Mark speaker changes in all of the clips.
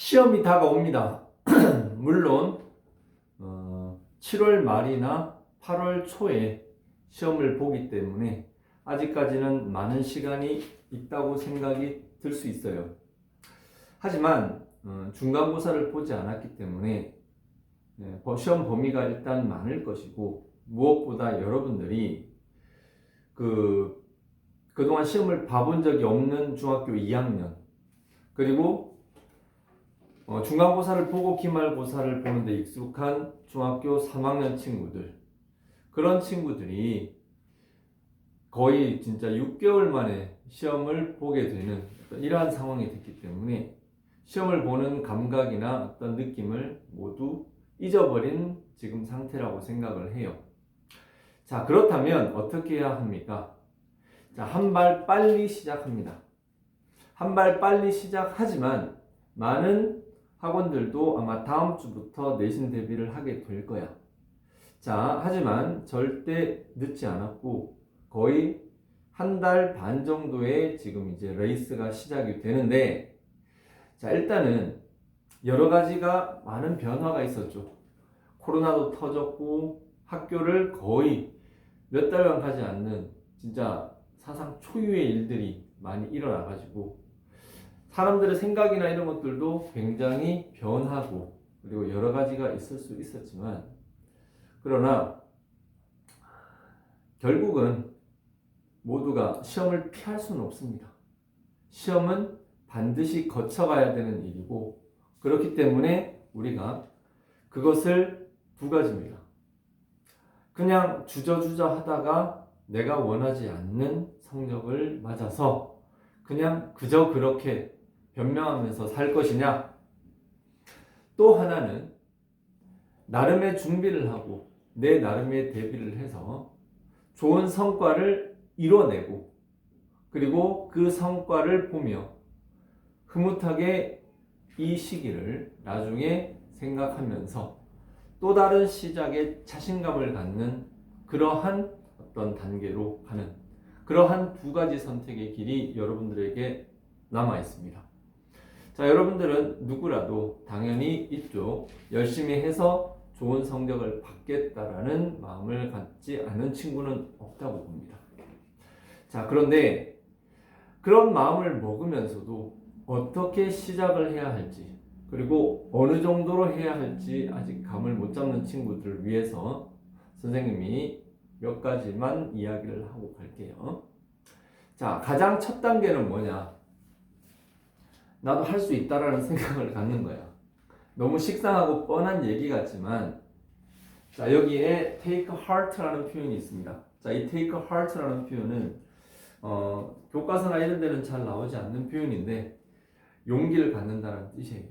Speaker 1: 시험이 다가옵니다. 물론 7월 말이나 8월 초에 시험을 보기 때문에 아직까지는 많은 시간이 있다고 생각이 들 수 있어요. 하지만 중간고사를 보지 않았기 때문에 시험 범위가 일단 많을 것이고, 무엇보다 여러분들이 그동안 시험을 봐본 적이 없는 중학교 2학년, 그리고 중간고사를 보고 기말고사를 보는데 익숙한 중학교 3학년 친구들, 그런 친구들이 거의 진짜 6개월 만에 시험을 보게 되는 이러한 상황이 됐기 때문에 시험을 보는 감각이나 어떤 느낌을 모두 잊어버린 지금 상태라고 생각을 해요. 자, 그렇다면 어떻게 해야 합니까? 자, 한 발 빨리 시작합니다. 한 발 빨리 시작하지만 많은 학원들도 아마 다음 주부터 내신 대비를 하게 될 거야. 자, 하지만 절대 늦지 않았고 거의 한 달 반 정도에 지금 이제 레이스가 시작이 되는데, 자, 일단은 여러 가지가 많은 변화가 있었죠. 코로나도 터졌고 학교를 거의 몇 달간 가지 않는 진짜 사상 초유의 일들이 많이 일어나가지고 사람들의 생각이나 이런 것들도 굉장히 변하고, 그리고 여러 가지가 있을 수 있었지만, 그러나 결국은 모두가 시험을 피할 수는 없습니다. 시험은 반드시 거쳐가야 되는 일이고, 그렇기 때문에 우리가 그것을 두 가지입니다. 그냥 주저주저 하다가 내가 원하지 않는 성적을 맞아서 그냥 그저 그렇게 변명하면서 살 것이냐, 또 하나는 나름의 준비를 하고 내 나름의 대비를 해서 좋은 성과를 이뤄내고, 그리고 그 성과를 보며 흐뭇하게 이 시기를 나중에 생각하면서 또 다른 시작에 자신감을 갖는 그러한 어떤 단계로 가는 그러한 두 가지 선택의 길이 여러분들에게 남아 있습니다. 자, 여러분들은 누구라도 당연히 이쪽 열심히 해서 좋은 성적을 받겠다라는 마음을 갖지 않은 친구는 없다고 봅니다. 자, 그런데 그런 마음을 먹으면서도 어떻게 시작을 해야 할지, 그리고 어느 정도로 해야 할지 아직 감을 못 잡는 친구들을 위해서 선생님이 몇 가지만 이야기를 하고 갈게요. 자, 가장 첫 단계는 뭐냐? 나도 할 수 있다라는 생각을 갖는 거야. 너무 식상하고 뻔한 얘기 같지만, 자, 여기에 take heart라는 표현이 있습니다. 자, 이 take heart라는 표현은 교과서나 이런 데는 잘 나오지 않는 표현인데 용기를 갖는다는 뜻이에요.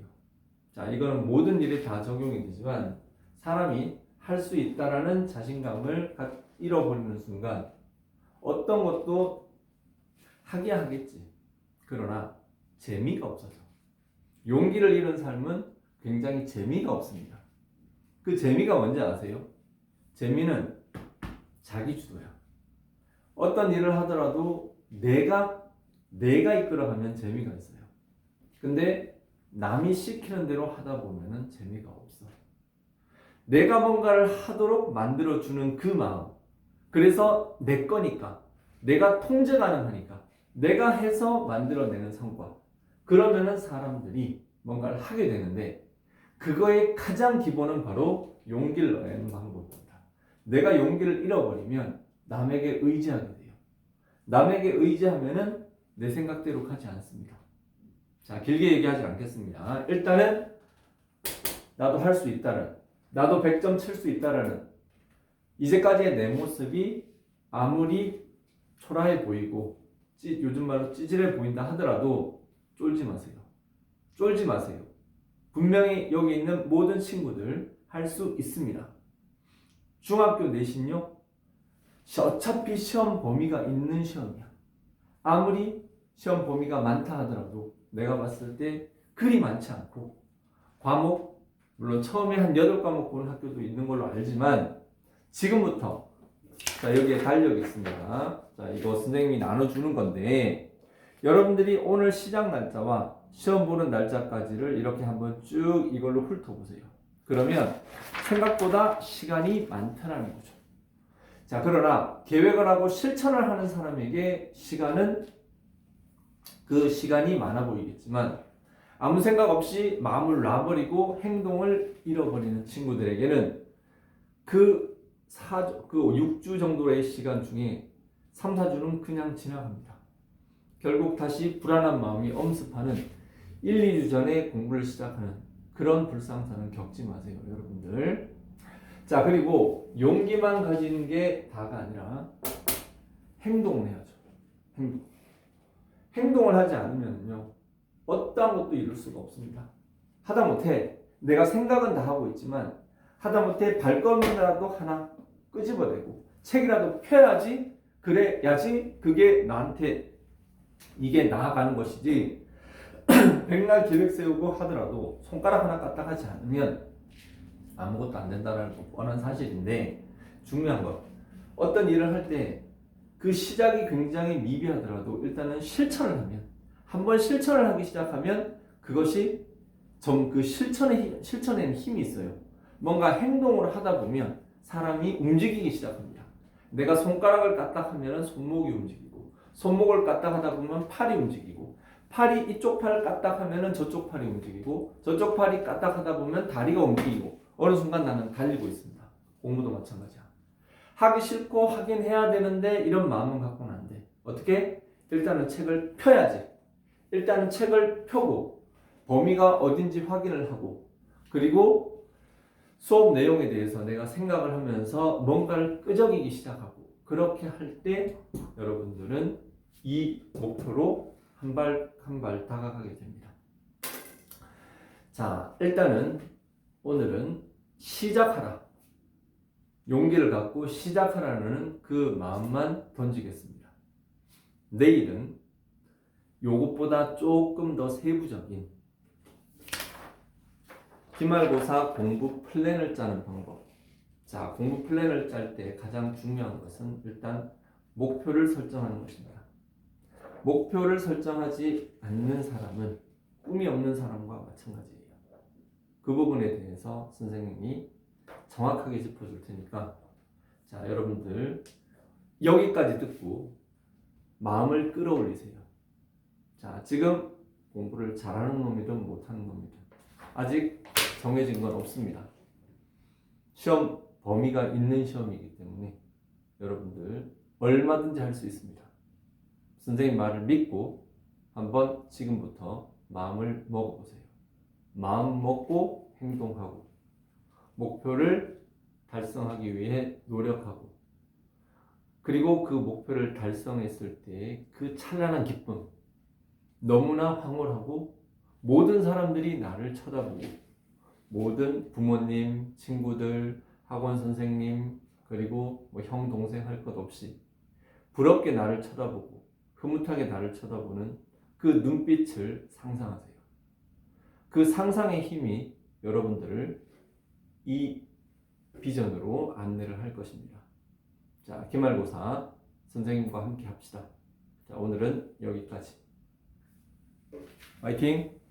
Speaker 1: 자, 이거는 모든 일에 다 적용이 되지만 사람이 할 수 있다라는 자신감을 잃어버리는 순간 어떤 것도 하게 하겠지. 그러나 재미가 없어져. 용기를 잃은 삶은 굉장히 재미가 없습니다. 그 재미가 뭔지 아세요? 재미는 자기주도야. 어떤 일을 하더라도 내가 이끌어가면 재미가 있어요. 근데 남이 시키는 대로 하다 보면은 재미가 없어. 내가 뭔가를 하도록 만들어주는 그 마음. 그래서 내 거니까, 내가 통제 가능하니까, 내가 해서 만들어내는 성과. 그러면은 사람들이 뭔가를 하게 되는데, 그거의 가장 기본은 바로 용기를 내는 방법입니다. 내가 용기를 잃어버리면 남에게 의지하게 돼요. 남에게 의지하면은 내 생각대로 가지 않습니다. 자, 길게 얘기하지 않겠습니다. 일단은 나도 할 수 있다는, 나도 100점 칠 수 있다라는 이제까지의 내 모습이 아무리 초라해 보이고 요즘 말로 찌질해 보인다 하더라도 쫄지 마세요. 쫄지 마세요. 분명히 여기 있는 모든 친구들 할 수 있습니다. 중학교 내신요? 어차피 시험 범위가 있는 시험이야. 아무리 시험 범위가 많다 하더라도 내가 봤을 때 그리 많지 않고, 과목 물론 처음에 한 8과목 보는 학교도 있는 걸로 알지만 지금부터, 자, 여기에 달력이 있습니다. 자, 이거 선생님이 나눠주는 건데 여러분들이 오늘 시작 날짜와 시험 보는 날짜까지를 이렇게 한번 쭉 이걸로 훑어보세요. 그러면 생각보다 시간이 많다는 거죠. 자, 그러나 계획을 하고 실천을 하는 사람에게 그 시간이 많아 보이겠지만 아무 생각 없이 마음을 놔버리고 행동을 잃어버리는 친구들에게는 그 6주 정도의 시간 중에 3, 4주는 그냥 지나갑니다. 결국 다시 불안한 마음이 엄습하는 1, 2주 전에 공부를 시작하는 그런 불상사는 겪지 마세요, 여러분들. 자, 그리고 용기만 가지는 게 다가 아니라 행동을 해야죠. 행동을 하지 않으면요, 어떠한 것도 이룰 수가 없습니다. 하다못해 내가 생각은 다 하고 있지만 하다못해 발걸음이라도 하나 끄집어내고 책이라도 펴야지, 그래야지 그게 나한테 이게 나아가는 것이지 백날 계획 세우고 하더라도 손가락 하나 까딱하지 않으면 아무것도 안 된다는 거 뻔한 사실인데, 중요한 것, 어떤 일을 할 때 그 시작이 굉장히 미비하더라도 일단은 실천을 하면, 한번 실천을 하기 시작하면 그것이 그 실천에는 힘이 있어요. 뭔가 행동을 하다 보면 사람이 움직이기 시작합니다. 내가 손가락을 까딱하면 손목이 움직이고, 손목을 까딱하다 보면 팔이 움직이고, 팔이 이쪽 팔을 까딱하면 저쪽 팔이 움직이고, 저쪽 팔이 까딱하다 보면 다리가 움직이고, 어느 순간 나는 달리고 있습니다. 공부도 마찬가지야. 하기 싫고 하긴 해야 되는데 이런 마음은 갖고는 안 돼. 어떻게? 일단은 책을 펴야지. 일단은 책을 펴고 범위가 어딘지 확인을 하고, 그리고 수업 내용에 대해서 내가 생각을 하면서 뭔가를 끄적이기 시작하고, 그렇게 할 때 여러분들은 이 목표로 한 발 한 발 다가가게 됩니다. 자, 일단은 오늘은 시작하라, 용기를 갖고 시작하라는 그 마음만 던지겠습니다. 내일은 요것보다 조금 더 세부적인 기말고사 공부 플랜을 짜는 방법. 자, 공부 플랜을 짤 때 가장 중요한 것은 일단 목표를 설정하는 것입니다. 목표를 설정하지 않는 사람은 꿈이 없는 사람과 마찬가지예요. 그 부분에 대해서 선생님이 정확하게 짚어줄 테니까, 자, 여러분들 여기까지 듣고 마음을 끌어올리세요. 자, 지금 공부를 잘하는 놈이든 못하는 놈이든 아직 정해진 건 없습니다. 시험 범위가 있는 시험이기 때문에 여러분들 얼마든지 할 수 있습니다. 선생님 말을 믿고 한번 지금부터 마음을 먹어보세요. 마음 먹고 행동하고 목표를 달성하기 위해 노력하고, 그리고 그 목표를 달성했을 때 그 찬란한 기쁨, 너무나 황홀하고 모든 사람들이 나를 쳐다보고, 모든 부모님, 친구들, 학원 선생님, 그리고 형, 동생 할 것 없이 부럽게 나를 쳐다보고 흐뭇하게 나를 쳐다보는 그 눈빛을 상상하세요. 그 상상의 힘이 여러분들을 이 비전으로 안내를 할 것입니다. 자, 기말고사 선생님과 함께 합시다. 자, 오늘은 여기까지. 화이팅!